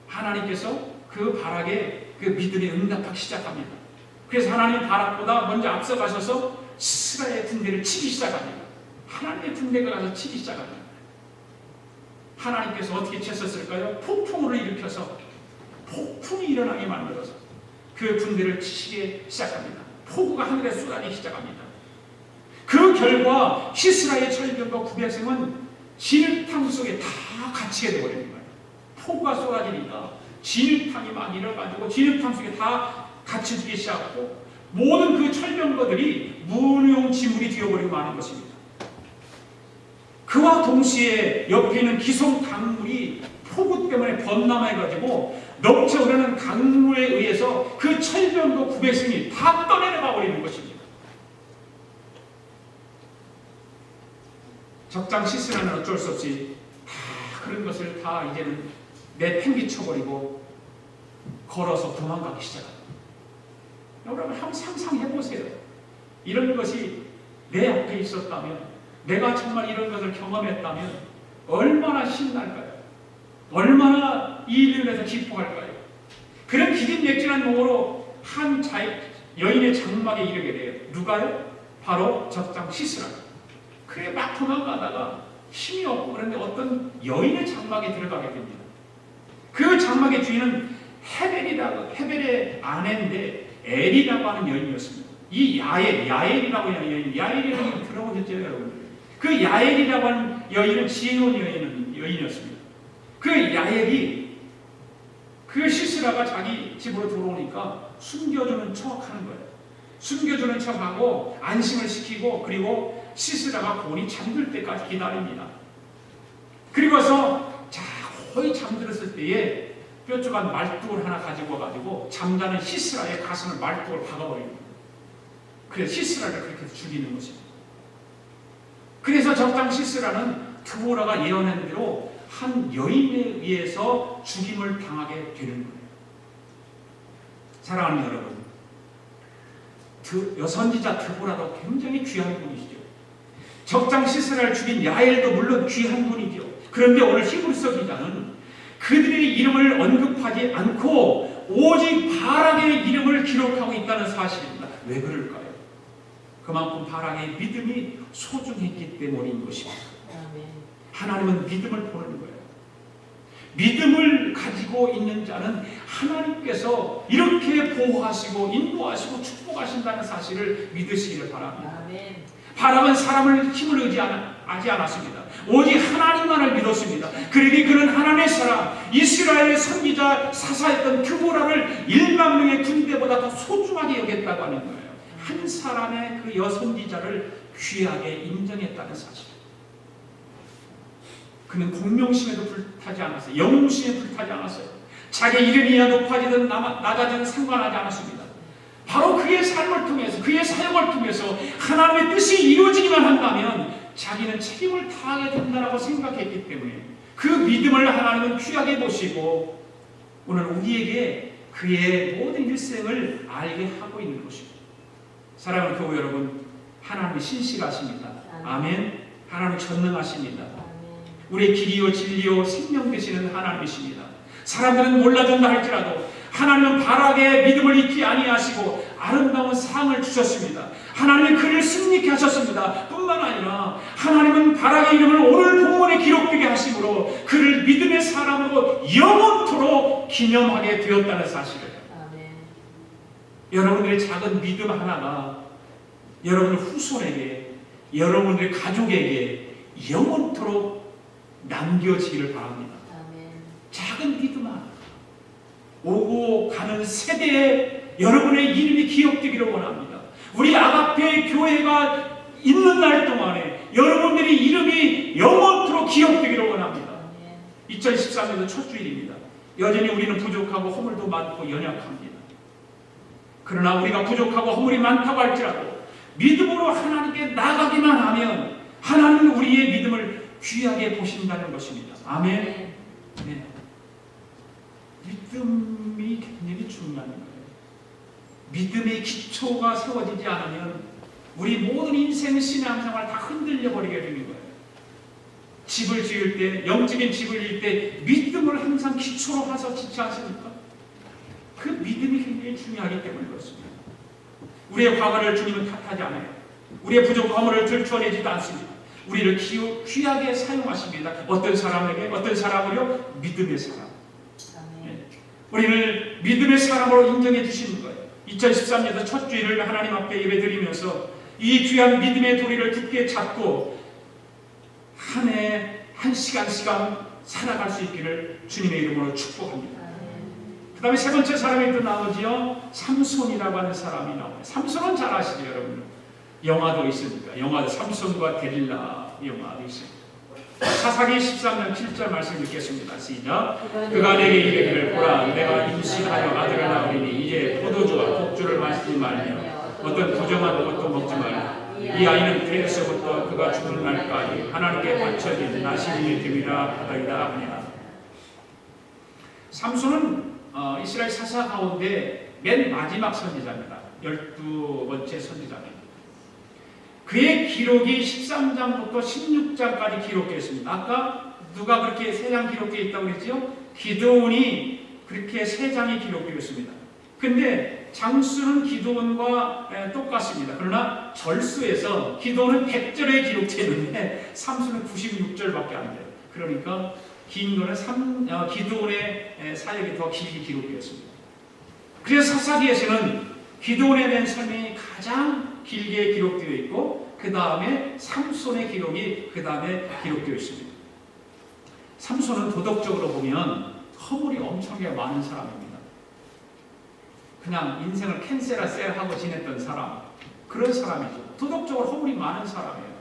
하나님께서 그 바락에 그 믿음에 응답하기 시작합니다. 그래서 하나님 바락보다 먼저 앞서가셔서 시스라의 군대를 치기 시작합니다. 하나님의 군대가 가서 치기 시작합니다. 하나님께서 어떻게 쳤었을까요? 폭풍으로 일으켜서 폭풍이 일어나게 만들어서 그 군대를 치시기 시작합니다. 폭우가 하늘에 쏟아지기 시작합니다. 그 결과 시스라의 철병거 900성은 진흙탕 속에 다 갇히게 되어버리는 거예요. 폭우가 쏟아지니까 진흙탕이 막 일어가지고 진흙탕 속에 다 갇혀지기 시작하고 모든 그 철병거들이 무용지물이 되어버리고 마는 것입니다. 그와 동시에 옆에 있는 기슭 강물이 폭우 때문에 범람해가지고 넘쳐흐르는 강물에 의해서 그 철병거 900성이 다 떠내려가 버리는 것입니다. 적장 시스라는 어쩔 수 없이 다 그런 것을 다 이제는 내팽개쳐버리고 걸어서 도망가기 시작합니다. 여러분 한번 상상해 보세요. 이런 것이 내 앞에 있었다면, 내가 정말 이런 것을 경험했다면 얼마나 신날까요? 얼마나 이 일을 위해서 기뻐할까요? 그런 기진맥진한 몸으로 한 여인의 장막에 이르게 돼요. 누가요? 바로 적장 시스라. 그래 막 도망가다가 힘이 없고 그런데 어떤 여인의 장막에 들어가게 됩니다. 그 장막의 주인은 헤벨의 아내인데 엘이라고 하는 여인이었습니다. 이 야엘이라고 하는 여인, 야엘이라는 여인 들어보셨죠, 여러분? 그 야엘이라고 하는 여인은 지혜로운 여인이었습니다. 그 야엘이 그 시스라가 자기 집으로 들어오니까 숨겨주는 척하는 거예요. 숨겨주는 척하고 안심을 시키고, 그리고 시스라가 곤히 잠들 때까지 기다립니다. 그리고서 거의 잠들었을 때에 뾰족한 말뚝을 하나 가지고 와가지고 잠자는 시스라의 가슴을 말뚝을 박아버립니다. 그래서 시스라를 그렇게 죽이는 것입니다. 그래서 적장 시스라는 드보라가 예언한 대로 한 여인에 의해서 죽임을 당하게 되는 거예요. 사랑하는 여러분, 여선지자 드보라도 굉장히 귀한 분이시죠. 적장 시스라를 죽인 야엘도 물론 귀한 분이죠. 그런데 오늘 히브리서 기자는 그들의 이름을 언급하지 않고 오직 바락의 이름을 기록하고 있다는 사실입니다. 왜 그럴까요? 그만큼 바락의 믿음이 소중했기 때문인 것입니다. 하나님은 믿음을 보는 거예요. 믿음을 가지고 있는 자는 하나님께서 이렇게 보호하시고 인도하시고 축복하신다는 사실을 믿으시기를 바랍니다. 바락은 사람을 힘을 의지하지 않았습니다. 오직 하나님만을 믿었습니다. 그러니 그는 하나님의 사람, 이스라엘의 선지자 사사였던 드보라를 1만 명의 군대보다 더 소중하게 여겼다고 하는 거예요. 한 사람의 그 여선지자를 귀하게 인정했다는 사실. 그는 공명심에도 불타지 않았어요. 영웅심에 불타지 않았어요. 자기 이름이야 높아지든 낮아지든 상관하지 않았습니다. 바로 그의 삶을 통해서, 그의 사역을 통해서 하나님의 뜻이 이루어지기만 한다면 자기는 책임을 다하게 된다고 생각했기 때문에 그 믿음을 하나님은 귀하게 보시고 오늘 우리에게 그의 모든 일생을 알게 하고 있는 것입니다. 사랑하는 교회 여러분, 하나님이 신실하십니다. 아멘. 하나님 전능하십니다. 우리의 길이요 진리요 생명 되시는 하나님이십니다. 사람들은 몰라준다 할지라도 하나님은 바락의 믿음을 잊지 아니하시고 아름다운 상을 주셨습니다. 하나님은 그를 승리케 하셨습니다. 뿐만 아니라 하나님은 바락의 이름을 오늘 본문에 기록되게 하심으로 그를 믿음의 사람으로 영원토록 기념하게 되었다는 사실을. 여러분들의 작은 믿음 하나가 여러분의 후손에게, 여러분들의 가족에게 영원토록 남겨지기를 바랍니다. 작은 믿음 하나. 오고 가는 세대에 여러분의 이름이 기억되기를 원합니다. 우리 아가페 교회가 있는 날 동안에 여러분들의 이름이 영원토록 기억되기를 원합니다. 2013년도 첫 주일입니다. 여전히 우리는 부족하고 허물도 많고 연약합니다. 그러나 우리가 부족하고 허물이 많다고 할지라도 믿음으로 하나님께 나가기만 하면 하나님은 우리의 믿음을 귀하게 보신다는 것입니다. 아멘. 네. 믿음이 굉장히 중요한 거예요. 믿음의 기초가 세워지지 않으면 우리 모든 인생 신앙생활 다 흔들려 버리게 되는 거예요. 집을 지을 때, 영적인 집을 지을 때 믿음을 항상 기초로 해서 짓지 않습니까? 그 믿음이 굉장히 중요하기 때문에 그렇습니다. 우리의 과거를 주님은 탓하지 않아요. 우리의 부족함을 들춰내지도 않습니다. 우리를 귀하게 사용하십니다. 어떤 사람에게, 어떤 사람을요? 믿음의 사람. 우리를 믿음의 사람으로 인정해 주시는 거예요. 2013년도 첫 주일을 하나님 앞에 예배드리면서 이 귀한 믿음의 도리를 굳게 잡고 한 해 한 시간 살아갈 수 있기를 주님의 이름으로 축복합니다. 그 다음에 세 번째 사람이 또 나오지요. 삼손이라고 하는 사람이 나와요. 삼손은 잘 아시죠, 여러분? 영화도 있으니까. 영화도 삼손과 데릴라 영화도 있습니다. 사사기 13장 7절 말씀 읽겠습니다. 시작. 그가 내게 이르기를 보라, 내가 임신하여 아들을 낳으리니 이제 포도주와 독주를 마시지 말며 어떤 부정한 것도 먹지 말라. 이 아이는 태에서부터 그가 죽는 날까지 하나님께 바쳐진 나시린의 됨이라 하더이다 하니라. 삼손은 이스라엘 사사 가운데 맨 마지막 선지자입니다. 12번째 선지자입니다. 그의 기록이 13장부터 16장까지 기록되어 있습니다. 아까 누가 그렇게 3장 기록되어 있다고 그랬죠? 기드온이 그렇게 3장이 기록되어 있습니다. 근데 장수는 기드온과 똑같습니다. 그러나 절수에서 기드온은 100절에 기록되어 있는데 삼수는 96절밖에 안 돼요. 그러니까 긴 거는 기드온의 사역이 더 길게 기록되어 있습니다. 그래서 사사기에서는 기드온에 대한 설명이 가장 길게 기록되어 있고 그 다음에 삼손의 기록이 그 다음에 기록되어 있습니다. 삼손은 도덕적으로 보면 허물이 엄청나게 많은 사람입니다. 그냥 인생을 캔세라셀하고 지냈던 사람, 그런 사람이죠. 도덕적으로 허물이 많은 사람이에요.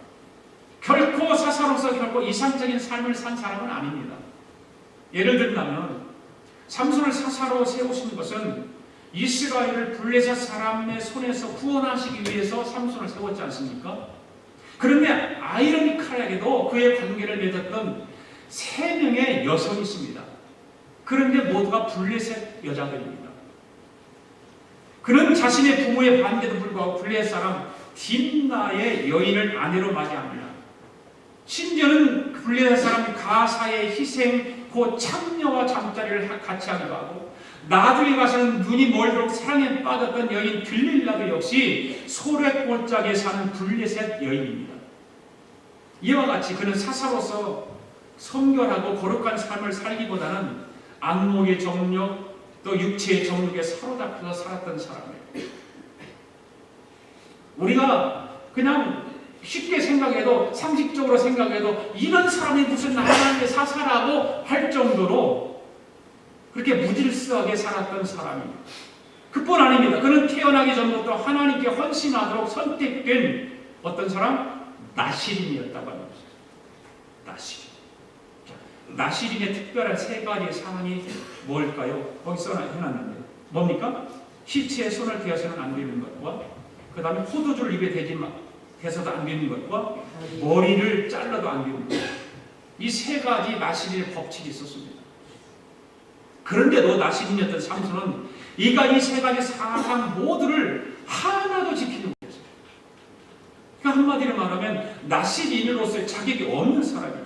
결코 사사로서 결코 이상적인 삶을 산 사람은 아닙니다. 예를 들면 삼손을 사사로 세우신 것은 이스라엘을 블레셋 사람의 손에서 구원하시기 위해서 삼손을 세웠지 않습니까? 그런데 아이러니컬하게도 그의 관계를 맺었던 3명의 여성이 있습니다. 그런데 모두가 블레셋 여자들입니다. 그는 자신의 부모의 반대도 불구하고 블레셋 사람 딥나의 여인을 아내로 맞이합니다. 심지어는 블레셋 사람 가사의 희생, 그 창녀와 잠자리를 같이 하기도 하고 나중에 가서는 눈이 멀도록 사랑에 빠졌던 여인 들릴라도 역시 소랫골짜기에 사는 블레셋 여인입니다. 이와 같이 그는 사사로서 성결하고 거룩한 삶을 살기보다는 안목의 정욕 또 육체의 정욕에 사로잡혀서 살았던 사람이에요. 우리가 그냥 쉽게 생각해도 상식적으로 생각해도 이런 사람이 무슨 하나님의 사사라고 할 정도로 그렇게 무질서하게 살았던 사람입니다. 그뿐 아닙니다. 그는 태어나기 전부터 하나님께 헌신하도록 선택된 어떤 사람? 나시린이었다고 합니다. 나시린. 나시린의 특별한 3가지 사항이 뭘까요? 거기 써놨는데 뭡니까? 시체에 손을 대어서는 안 되는 것과 그 다음에 포도주를 입에 대서도 안 되는 것과 머리를 잘라도 안 되는 것. 이 3가지 나시린의 법칙이 있었습니다. 그런데도 나시린이었던 삼손은 이 3가지 사상 모두를 하나도 지키지 못했어요. 그러니까 한마디로 말하면 나시린으로서의 자격이 없는 사람이죠.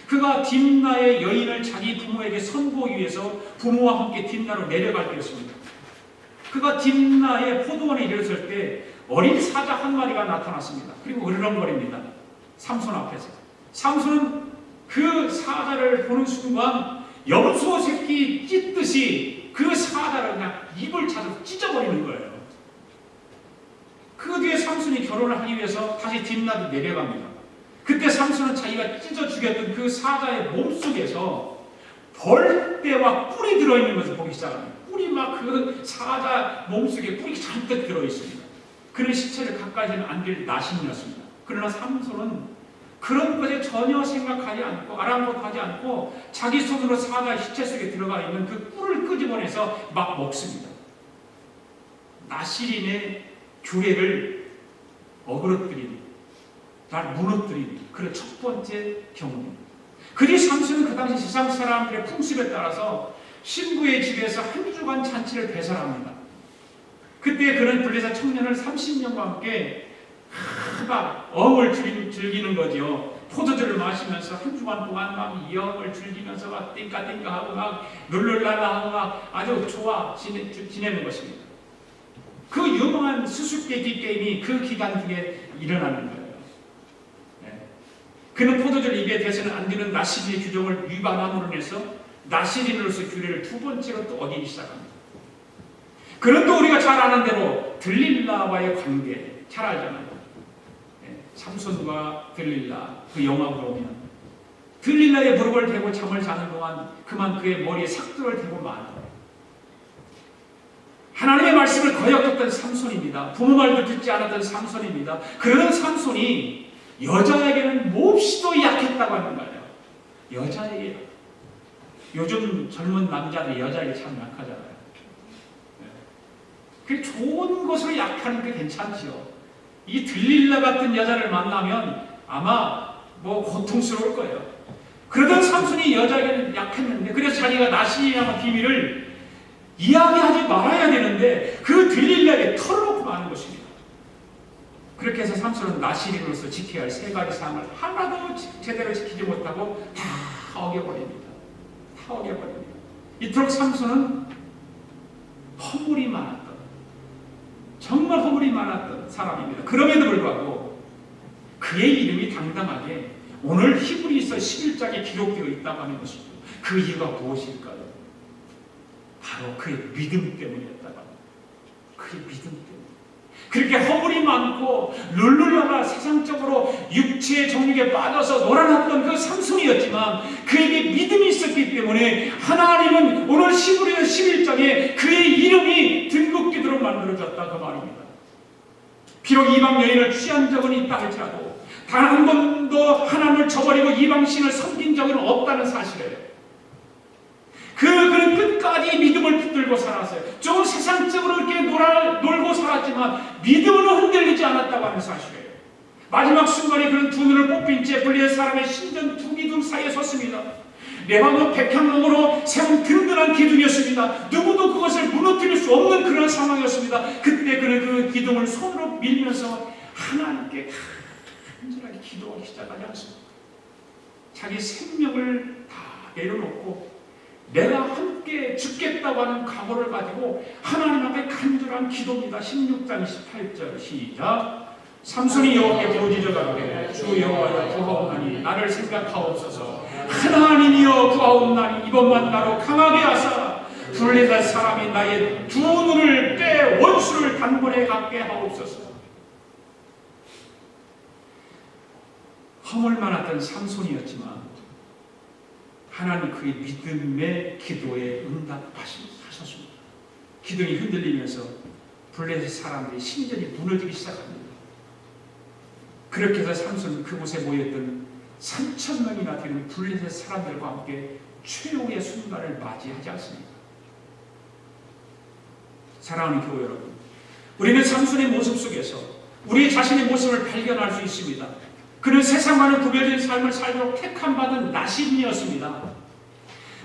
그가 딥나의 여인을 자기 부모에게 선보이기 위해서 부모와 함께 딥나로 내려갈 때였습니다. 그가 딥나의 포도원에 이르렀을 때 어린 사자 한 마리가 나타났습니다. 그리고 으르렁거립니다. 삼손 앞에서. 삼손은 그 사자를 보는 순간 염소 새끼 찢듯이 그 사자를 그냥 입을 찾아서 찢어버리는 거예요. 그 뒤에 삼손이 결혼을 하기 위해서 다시 딥나로 내려갑니다. 그때 삼손은 자기가 찢어 죽였던 그 사자의 몸속에서 벌떼와 뿔이 들어있는 것을 보기 시작합니다. 뿔이 막 그 사자 몸속에 뿔이 잔뜩 들어있습니다. 그런 시체를 가까이서는 안 될 나신이었습니다. 그러나 삼손은 그런 것에 전혀 생각하지 않고 아랑곳하지 않고 자기 손으로 사자의 시체 속에 들어가 있는 그 뿔을 끄집어내서 막 먹습니다. 나시린의 규례를 어그러뜨린, 날 무너뜨린 그런 첫 번째 경우입니다. 그리 삼손은 그 당시 세상 사람들의 풍습에 따라서 신부의 집에서 한 주간 잔치를 배설합니다. 그때 그는 블레셋 청년을 30년과 함께 막 영을 즐기는 거죠. 포도주를 마시면서 한 주간 동안 막 영을 즐기면서 막 띵까띵까하고 막 룰룰랄라하고 막 아주 좋아 지내는 것입니다. 그 유명한 수수께끼 게임이 그 기간 중에 일어나는 거예요. 그는 포도주를 입에 대서는 안 되는 나시린의 규정을 위반함으로 인해서 나시린으로서 규례를 2번째로 또 어기기 시작합니다. 그는 또 우리가 잘 아는 대로 들릴라와의 관계 잘 알잖아요. 삼손과 들릴라 그 영화 보면 들릴라의 무릎을 대고 잠을 자는 동안 그만 그의 머리에 삭도를 대고 마는 하나님의 말씀을 거역했던 삼손입니다. 부모 말도 듣지 않았던 삼손입니다. 그런 삼손이 여자에게는 몹시도 약했다고 하는 거예요. 여자에게. 요즘 젊은 남자들 여자에게 참 약하잖아요. 그 좋은 것으로 약하는 게 괜찮죠. 이 들릴라 같은 여자를 만나면 아마 뭐 고통스러울 거예요. 그러던 삼손이 여자에게는 약했는데, 그래서 자기가 나시리라는 비밀을 이야기하지 말아야 되는데 그 들릴라에게 털어놓고 마는 것입니다. 그렇게 해서 삼손은 나시리로서 지켜야 할 세 가지 사항을 하나도 제대로 지키지 못하고 다 어겨버립니다. 다 어겨버립니다. 이토록 삼손은 허물이 많았던, 정말 허물이 많았던 사람입니다. 그럼에도 불구하고 그의 이름이 당당하게 오늘 히브리서 11장에 기록되어 있다고 하는 것입니다. 그 이유가 무엇일까요? 바로 그의 믿음 때문이었다고 합니다. 그의 믿음 때문에. 그렇게 허물이 많고 룰루라가 세상적으로 육체의 정욕에 빠져서 놀아났던 그 삼손이었지만 그에게 믿음이 있었기 때문에 하나님은 오늘 히브리서 11장에 그의 이름이 등극되도록 만들어졌다 그 말입니다. 비록 이방 여인을 취한 적은 있다 할지라도 단 한 번도 하나님을 저버리고 이방신을 섬긴 적은 없다는 사실이에요. 그는 끝까지 믿음을 붙들고 살았어요. 좀 세상적으로 이렇게 놀고 살았지만 믿음은 흔들리지 않았다고 하는 사실이에요. 마지막 순간에 그는 두 눈을 뽑힌 채 블레셋 사람의 신전 두 기둥 사이에 섰습니다. 레바논 백향목으로 세운 든든한 기둥이었습니다. 누구도 그것을 무너뜨릴 수 없는 그런 상황이었습니다. 그때 그는 그 기둥을 손으로 밀면서 하나님께 간절하게 기도하기 시작하지 않습니다. 자기 생명을 다 내려놓고 내가 함께 죽겠다고 하는 각오를 가지고 하나님 앞에 간절한 기도입니다. 16장 28절 시작. 삼손이 여호와께 부르짖어 가로되 주 여호와여 구하옵나니 나를 생각하옵소서. 하나님이여 구하옵나니 이번만 나로 강하게 하사 블레셋 사람이 나의 두 눈을 빼 원수를 단번에 갖게 하옵소서. 허물 많았던 삼손이었지만 하나님 그의 믿음의 기도에 응답하셨습니다. 기둥이 흔들리면서 블레셋 사람들이 심전이 무너지기 시작합니다. 그렇게 해서 삼손은 그곳에 모였던 3,000명이나 되는 블레셋 사람들과 함께 최후의 순간을 맞이하지 않습니다. 사랑하는 교회 여러분, 우리는 삼손의 모습 속에서 우리 자신의 모습을 발견할 수 있습니다. 그는 세상과는 구별된 삶을 살도록 택함받은 나시린이었습니다.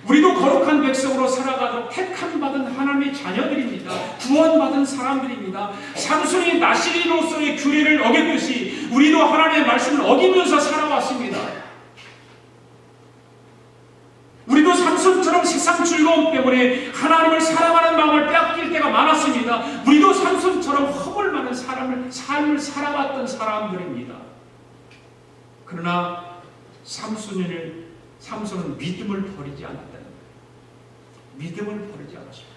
우리도 거룩한 백성으로 살아가도록 택함받은 하나님의 자녀들입니다. 구원받은 사람들입니다. 삼손이 나시린으로서의 규례를 어겼듯이 우리도 하나님의 말씀을 어기면서 살아왔습니다. 우리도 삼손처럼 세상 즐거움 때문에 하나님을 사랑하는 마음을 빼앗길 때가 많았습니다. 우리도 삼손처럼 허물 많은 삶을 살아왔던 사람들입니다. 그러나 삼손은 믿음을 버리지 않았다는 거예요. 믿음을 버리지 않았습니다.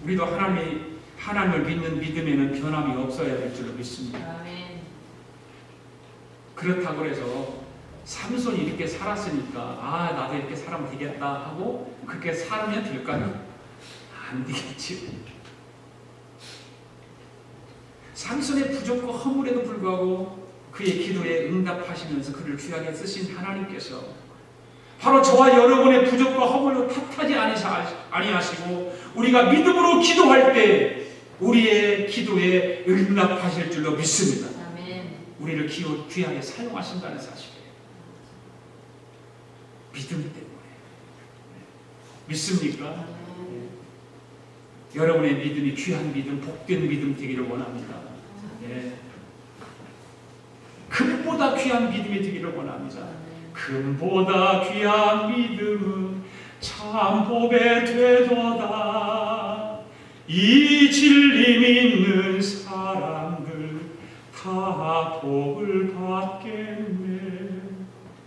우리도 하나님을 믿는 믿음에는 변함이 없어야 될 줄로 믿습니다. 아멘. 그렇다고 해서 삼손이 이렇게 살았으니까 나도 이렇게 살면 되겠다 하고 그렇게 살면 될까요? 안 되겠지. 삼손의 부족과 허물에도 불구하고 그의 기도에 응답하시면서 그를 귀하게 쓰신 하나님께서 바로 저와 여러분의 부족과 허물로 탓하지 아니하시고 우리가 믿음으로 기도할 때 우리의 기도에 응답하실 줄로 믿습니다. 아멘. 우리를 귀하게 사용하신다는 사실이에요. 믿음 때문에. 믿습니까? 아멘. 여러분의 믿음이 귀한 믿음, 복된 믿음 되기를 원합니다. 예. 금보다 귀한 믿음이 되기를 원합니다. 금보다 귀한 믿음은 참 복에 되도다. 이 진리 믿는 사람들 다 복을 받겠네.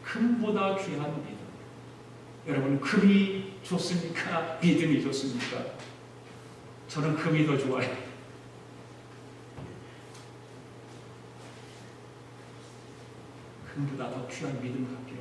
금보다 귀한 믿음. 여러분, 금이 좋습니까? 믿음이 좋습니까? 저는 금이 더 좋아요. 금보다 더 귀한 믿음을 갖기로.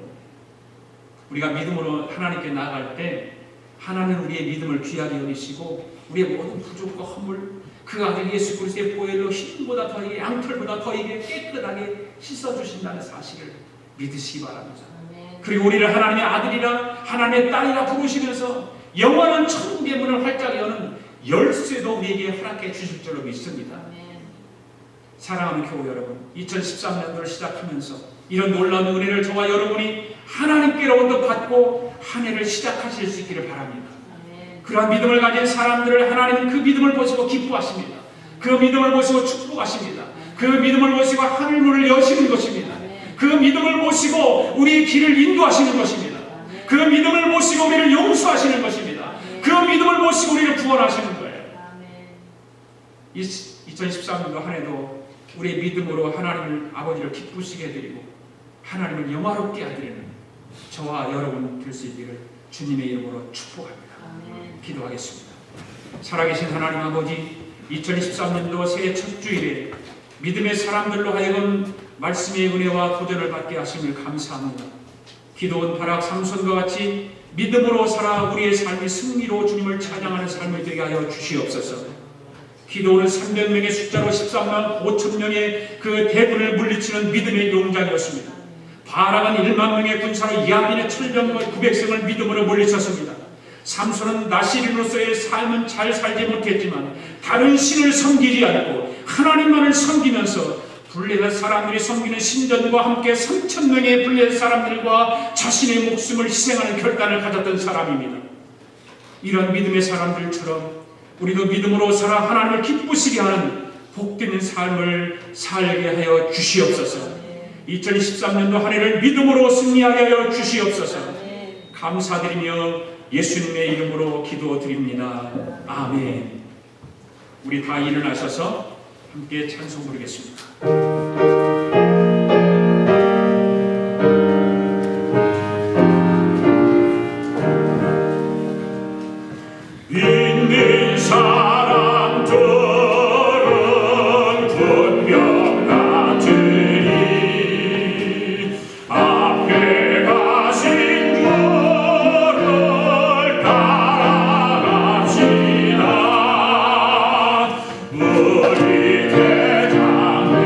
우리가 믿음으로 하나님께 나아갈 때 하나님은 우리의 믿음을 귀하게 여기시고 우리의 모든 부족과 허물, 그 아들 예수 그리스도의 보혈로 흰보다 더 이게 양털보다 더 이게 깨끗하게 씻어주신다는 사실을 믿으시기 바랍니다. 아멘. 그리고 우리를 하나님의 아들이라 하나님의 딸이라 부르시면서 영원한 천국의 문을 활짝 여는 열쇠도 우리에게 허락해 주실 줄로 믿습니다. 아멘. 사랑하는 교우 여러분, 2013년도를 시작하면서 이런 놀라운 은혜를 저와 여러분이 하나님께로부터 받고 한 해를 시작하실 수 있기를 바랍니다. 그러한 믿음을 가진 사람들을 하나님은 그 믿음을 보시고 기뻐하십니다. 그 믿음을 보시고 축복하십니다. 그 믿음을 보시고 하늘문을 여시는 것입니다. 그 믿음을 보시고 우리의 길을 인도하시는 것입니다. 그 믿음을 보시고 우리를 용서하시는 것입니다. 그 믿음을 보시고 우리를 구원하시는 거예요. 2013년도 한 해도 우리의 믿음으로 하나님을 아버지를 기쁘시게 해드리고 하나님을 영화롭게 해드리는 저와 여러분 될 수 있기를 주님의 이름으로 축복합니다. 기도하겠습니다. 살아계신 하나님 아버지, 2013년도 새해 첫 주일에 믿음의 사람들로 하여금 말씀의 은혜와 도전을 받게 하심을 감사합니다. 기도원 바락 삼손과 같이 믿음으로 살아 우리의 삶이 승리로 주님을 찬양하는 삶을 되게 하여 주시옵소서. 기도원은 300명의 숫자로 13만 5천 명의 그 대군을 물리치는 믿음의 용장이었습니다. 바락은 1만 명의 군사로 야민의 철병과 900성을 믿음으로 물리쳤습니다. 삼손은 나시린으로서의 삶은 잘 살지 못했지만 다른 신을 섬기지 않고 하나님만을 섬기면서 블레셋 사람들이 섬기는 신전과 함께 3,000명의 블레셋 사람들과 자신의 목숨을 희생하는 결단을 가졌던 사람입니다. 이런 믿음의 사람들처럼 우리도 믿음으로 살아 하나님을 기쁘시게 하는 복된 삶을 살게 하여 주시옵소서. 2013년도 한 해를 믿음으로 승리하게 하여 주시옵소서. 감사드리며 예수님의 이름으로 기도드립니다. 아멘. 우리 다 일어나셔서 함께 찬송 부르겠습니다. 있는 사람들은 분명 같으니 앞에 가신 주를 따라갑시다. 우리 대장의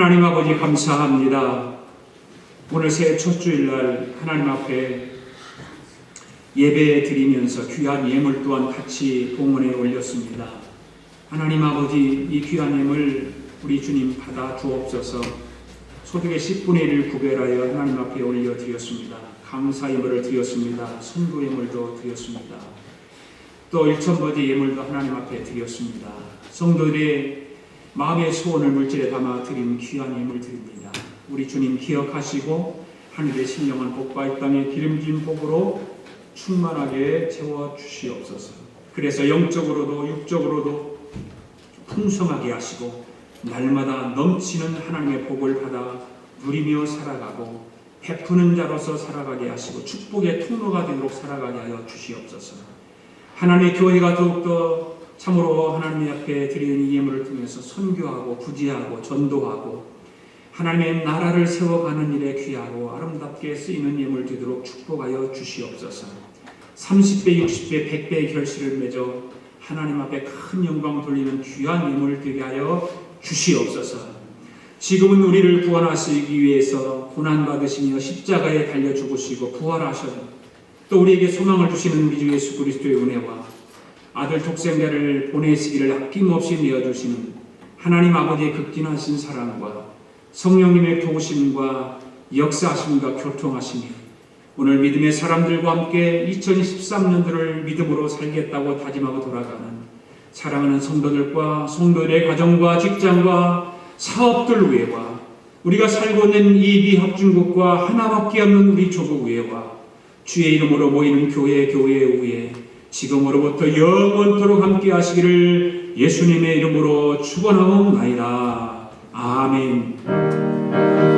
하나님 아버지 감사합니다. 오늘 새해 첫 주일날 하나님 앞에 예배 드리면서 귀한 예물 또한 같이 봉헌에 올렸습니다. 하나님 아버지, 이 귀한 예물 우리 주님 받아 주옵소서. 소득의 10분의 1을 구별하여 하나님 앞에 올려드렸습니다. 감사 예물을 드렸습니다. 선교 예물도 드렸습니다. 또 1,000버지 예물도 하나님 앞에 드렸습니다. 성도들의 마음의 소원을 물질에 담아 드린 귀한 예물 드립니다. 우리 주님 기억하시고 하늘의 신령한 복과 이 땅의 기름진 복으로 충만하게 채워주시옵소서. 그래서 영적으로도 육적으로도 풍성하게 하시고 날마다 넘치는 하나님의 복을 받아 누리며 살아가고 베푸는 자로서 살아가게 하시고 축복의 통로가 되도록 살아가게 하여 주시옵소서. 하나님의 교회가 더욱더 참으로 하나님 앞에 드리는 이 예물을 통해서 선교하고 구제하고 전도하고 하나님의 나라를 세워가는 일에 귀하고 아름답게 쓰이는 예물 되도록 축복하여 주시옵소서. 30배, 60배, 100배의 결실을 맺어 하나님 앞에 큰 영광 돌리는 귀한 예물 되게 하여 주시옵소서. 지금은 우리를 구원하시기 위해서 고난받으시며 십자가에 달려 죽으시고 부활하셔 또 우리에게 소망을 주시는 우리 주 예수 그리스도의 은혜와 아들 독생자를 보내시기를 아낌없이 내어주시는 하나님 아버지의 극진하신 사랑과 성령님의 도우심과 역사하심과 교통하심이 오늘 믿음의 사람들과 함께 2023년도를 믿음으로 살겠다고 다짐하고 돌아가는 사랑하는 성도들과 성도들의 가정과 직장과 사업들 위에와 우리가 살고 있는 이 미합중국과 하나밖에 없는 우리 조국 위에와 주의 이름으로 모이는 교회 위에 지금으로부터 영원토록 함께 하시기를 예수님의 이름으로 축원하옵나이다. 아멘.